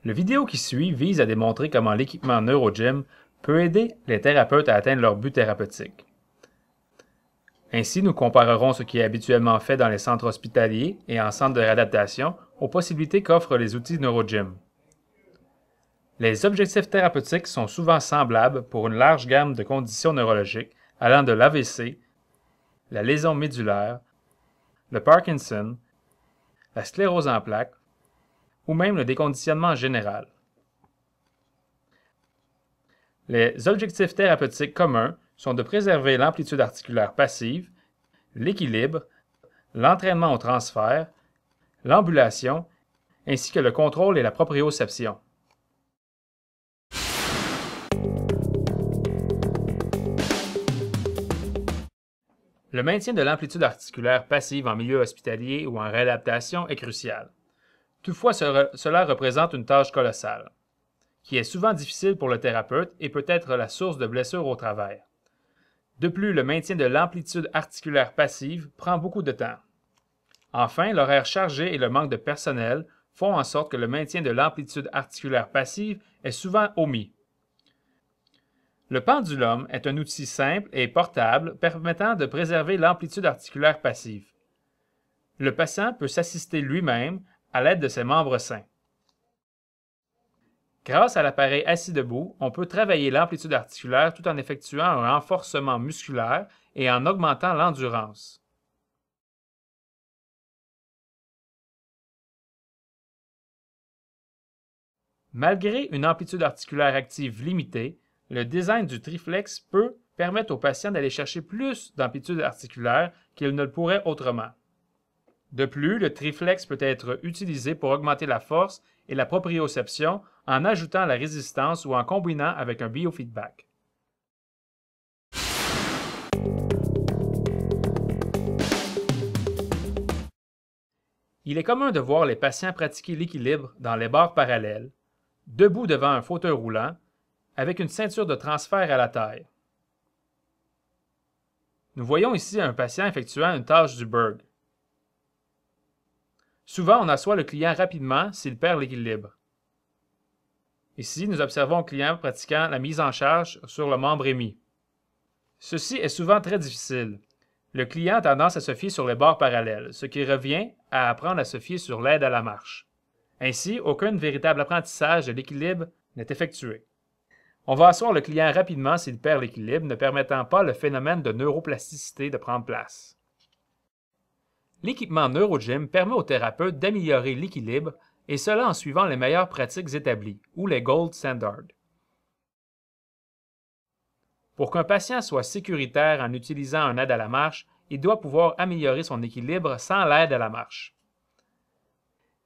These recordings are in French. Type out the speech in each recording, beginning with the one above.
Le vidéo qui suit vise à démontrer comment l'équipement NeuroGym peut aider les thérapeutes à atteindre leur but thérapeutique. Ainsi, nous comparerons ce qui est habituellement fait dans les centres hospitaliers et en centres de réadaptation aux possibilités qu'offrent les outils NeuroGym. Les objectifs thérapeutiques sont souvent semblables pour une large gamme de conditions neurologiques allant de l'AVC, la lésion médulaire, le Parkinson, la sclérose en plaques ou même le déconditionnement général. Les objectifs thérapeutiques communs sont de préserver l'amplitude articulaire passive, l'équilibre, l'entraînement au transfert, l'ambulation, ainsi que le contrôle et la proprioception. Le maintien de l'amplitude articulaire passive en milieu hospitalier ou en réadaptation est crucial. Toutefois, cela représente une tâche colossale, qui est souvent difficile pour le thérapeute et peut être la source de blessures au travail. De plus, le maintien de l'amplitude articulaire passive prend beaucoup de temps. Enfin, l'horaire chargé et le manque de personnel font en sorte que le maintien de l'amplitude articulaire passive est souvent omis. Le pendulum est un outil simple et portable permettant de préserver l'amplitude articulaire passive. Le patient peut s'assister lui-même à l'aide de ses membres sains. Grâce à l'appareil assis debout, on peut travailler l'amplitude articulaire tout en effectuant un renforcement musculaire et en augmentant l'endurance. Malgré une amplitude articulaire active limitée, le design du triflex peut permettre au patient d'aller chercher plus d'amplitude articulaire qu'il ne le pourrait autrement. De plus, le triflex peut être utilisé pour augmenter la force et la proprioception en ajoutant la résistance ou en combinant avec un biofeedback. Il est commun de voir les patients pratiquer l'équilibre dans les barres parallèles, debout devant un fauteuil roulant, avec une ceinture de transfert à la taille. Nous voyons ici un patient effectuant une tâche du Berg. Souvent, on assoit le client rapidement s'il perd l'équilibre. Ici, nous observons le client pratiquant la mise en charge sur le membre émis. Ceci est souvent très difficile. Le client a tendance à se fier sur les barres parallèles, ce qui revient à apprendre à se fier sur l'aide à la marche. Ainsi, aucun véritable apprentissage de l'équilibre n'est effectué. On va asseoir le client rapidement s'il perd l'équilibre, ne permettant pas le phénomène de neuroplasticité de prendre place. L'équipement NeuroGym permet au thérapeute d'améliorer l'équilibre, et cela en suivant les meilleures pratiques établies, ou les Gold Standards. Pour qu'un patient soit sécuritaire en utilisant un aide à la marche, il doit pouvoir améliorer son équilibre sans l'aide à la marche.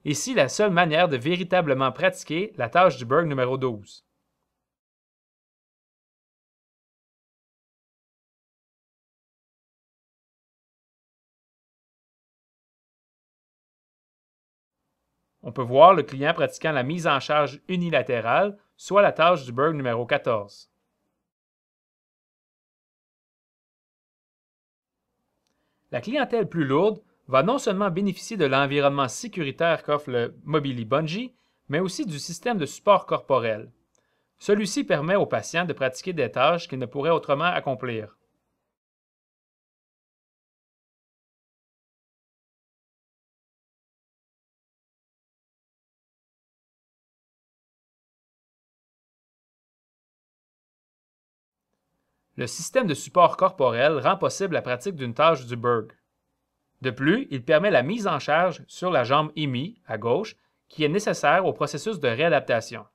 Ici, la seule manière de véritablement pratiquer la tâche du Berg numéro 12. On peut voir le client pratiquant la mise en charge unilatérale, soit la tâche du Berg numéro 14. La clientèle plus lourde va non seulement bénéficier de l'environnement sécuritaire qu'offre le Mobili Bungee, mais aussi du système de support corporel. Celui-ci permet aux patients de pratiquer des tâches qu'ils ne pourraient autrement accomplir. Le système de support corporel rend possible la pratique d'une tâche du Berg. De plus, il permet la mise en charge sur la jambe émise, à gauche, qui est nécessaire au processus de réadaptation.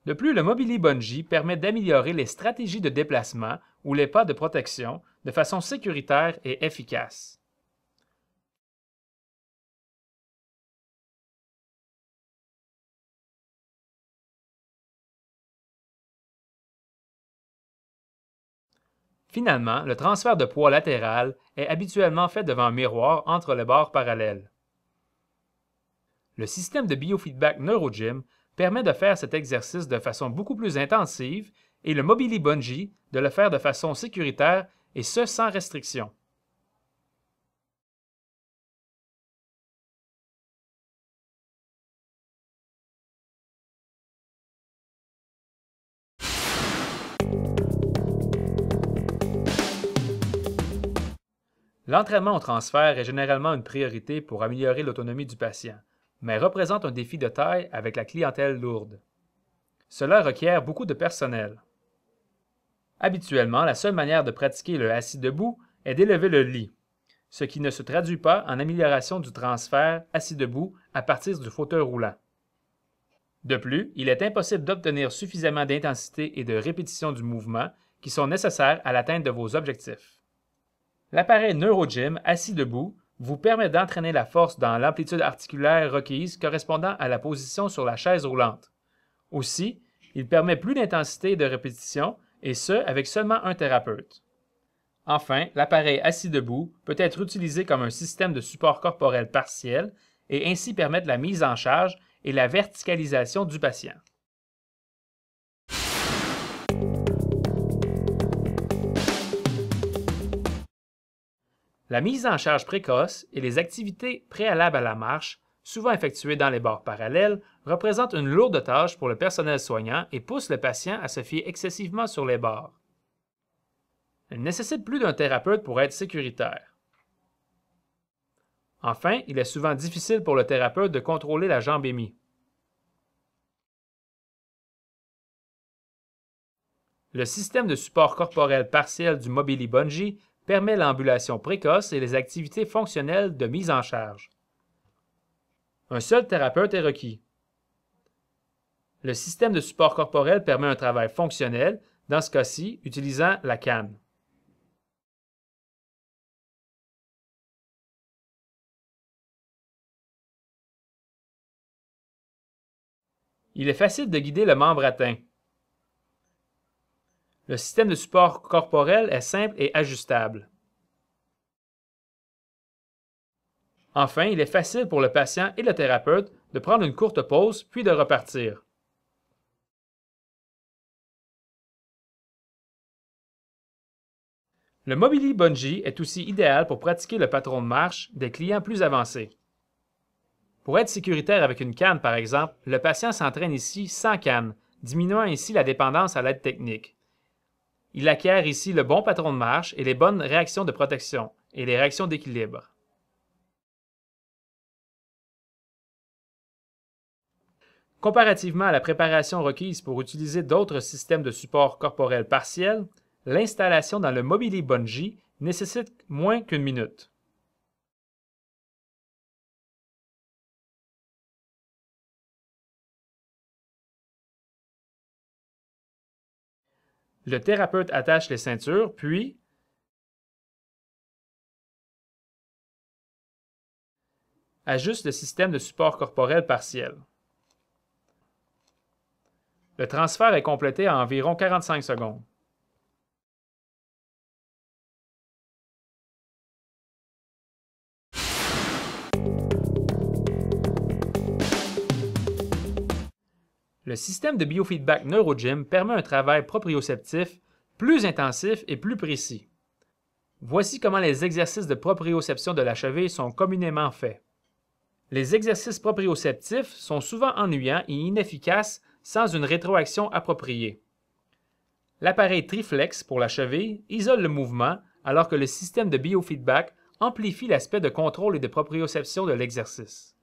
De plus, le Mobili Bungee permet d'améliorer les stratégies de déplacement ou les pas de protection de façon sécuritaire et efficace. Finalement, le transfert de poids latéral est habituellement fait devant un miroir entre les barres parallèles. Le système de biofeedback NeuroGym permet de faire cet exercice de façon beaucoup plus intensive et le Mobili Bungee de le faire de façon sécuritaire et ce sans restriction. L'entraînement au transfert est généralement une priorité pour améliorer l'autonomie du patient, mais représente un défi de taille avec la clientèle lourde. Cela requiert beaucoup de personnel. Habituellement, la seule manière de pratiquer le assis debout est d'élever le lit, ce qui ne se traduit pas en amélioration du transfert assis debout à partir du fauteuil roulant. De plus, il est impossible d'obtenir suffisamment d'intensité et de répétition du mouvement qui sont nécessaires à l'atteinte de vos objectifs. L'appareil NeuroGym assis debout vous permet d'entraîner la force dans l'amplitude articulaire requise correspondant à la position sur la chaise roulante. Aussi, il permet plus d'intensité et de répétition, et ce, avec seulement un thérapeute. Enfin, l'appareil assis debout peut être utilisé comme un système de support corporel partiel et ainsi permettre la mise en charge et la verticalisation du patient. La mise en charge précoce et les activités préalables à la marche, souvent effectuées dans les barres parallèles, représentent une lourde tâche pour le personnel soignant et poussent le patient à se fier excessivement sur les barres. Elle nécessite plus d'un thérapeute pour être sécuritaire. Enfin, il est souvent difficile pour le thérapeute de contrôler la jambe émise. Le système de support corporel partiel du Mobili Bungee permet l'ambulation précoce et les activités fonctionnelles de mise en charge. Un seul thérapeute est requis. Le système de support corporel permet un travail fonctionnel, dans ce cas-ci, utilisant la canne. Il est facile de guider le membre atteint. Le système de support corporel est simple et ajustable. Enfin, il est facile pour le patient et le thérapeute de prendre une courte pause puis de repartir. Le Mobili Bungee est aussi idéal pour pratiquer le patron de marche des clients plus avancés. Pour être sécuritaire avec une canne, par exemple, le patient s'entraîne ici sans canne, diminuant ainsi la dépendance à l'aide technique. Il acquiert ici le bon patron de marche et les bonnes réactions de protection et les réactions d'équilibre. Comparativement à la préparation requise pour utiliser d'autres systèmes de support corporel partiel, l'installation dans le Mobili Bungee nécessite moins qu'une minute. Le thérapeute attache les ceintures, puis ajuste le système de support corporel partiel. Le transfert est complété en environ 45 secondes. Le système de biofeedback NeuroGym permet un travail proprioceptif plus intensif et plus précis. Voici comment les exercices de proprioception de la cheville sont communément faits. Les exercices proprioceptifs sont souvent ennuyants et inefficaces sans une rétroaction appropriée. L'appareil Triflex pour la cheville isole le mouvement alors que le système de biofeedback amplifie l'aspect de contrôle et de proprioception de l'exercice.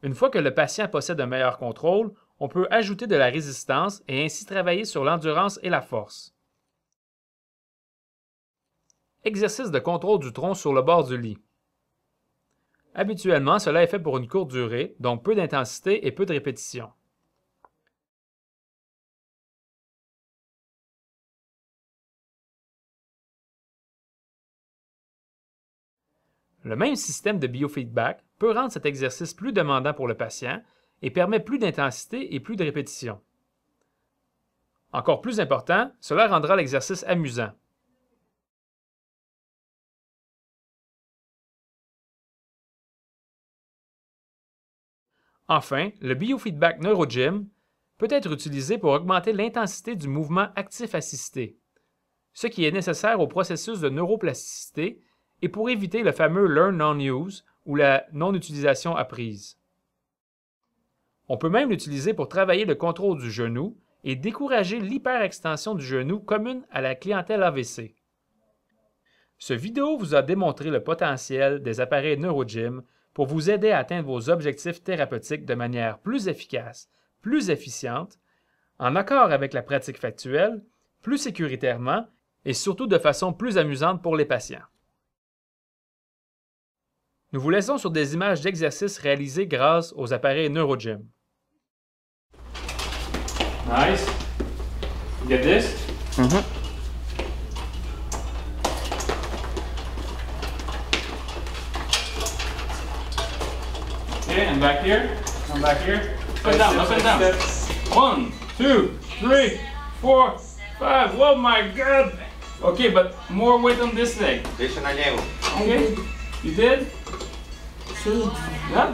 Une fois que le patient possède un meilleur contrôle, on peut ajouter de la résistance et ainsi travailler sur l'endurance et la force. Exercice de contrôle du tronc sur le bord du lit. Habituellement, cela est fait pour une courte durée, donc peu d'intensité et peu de répétition. Le même système de biofeedback peut rendre cet exercice plus demandant pour le patient et permet plus d'intensité et plus de répétition. Encore plus important, cela rendra l'exercice amusant. Enfin, le biofeedback NeuroGym peut être utilisé pour augmenter l'intensité du mouvement actif assisté, ce qui est nécessaire au processus de neuroplasticité et pour éviter le fameux Learn Non-Use ou la non-utilisation apprise. On peut même l'utiliser pour travailler le contrôle du genou et décourager l'hyperextension du genou commune à la clientèle AVC. Ce vidéo vous a démontré le potentiel des appareils NeuroGym pour vous aider à atteindre vos objectifs thérapeutiques de manière plus efficace, plus efficiente, en accord avec la pratique factuelle, plus sécuritairement et surtout de façon plus amusante pour les patients. Nous vous laissons sur des images d'exercices réalisés grâce aux appareils NeuroGym. Nice. You get this? Mm-hmm. Okay, and back here. Come back here. Up and down, up and down. 1, 2, 3, 4, 5. Oh my God! Okay, but more weight on this leg. Okay, you did? Yeah.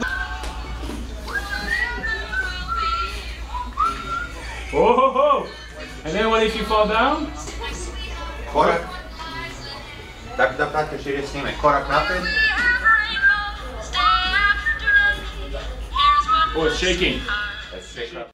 Oh ho ho! And then what if you fall down? Korak. Da pratiš ili snime. Korak napred. Oh, it's shaking. Let's shake up.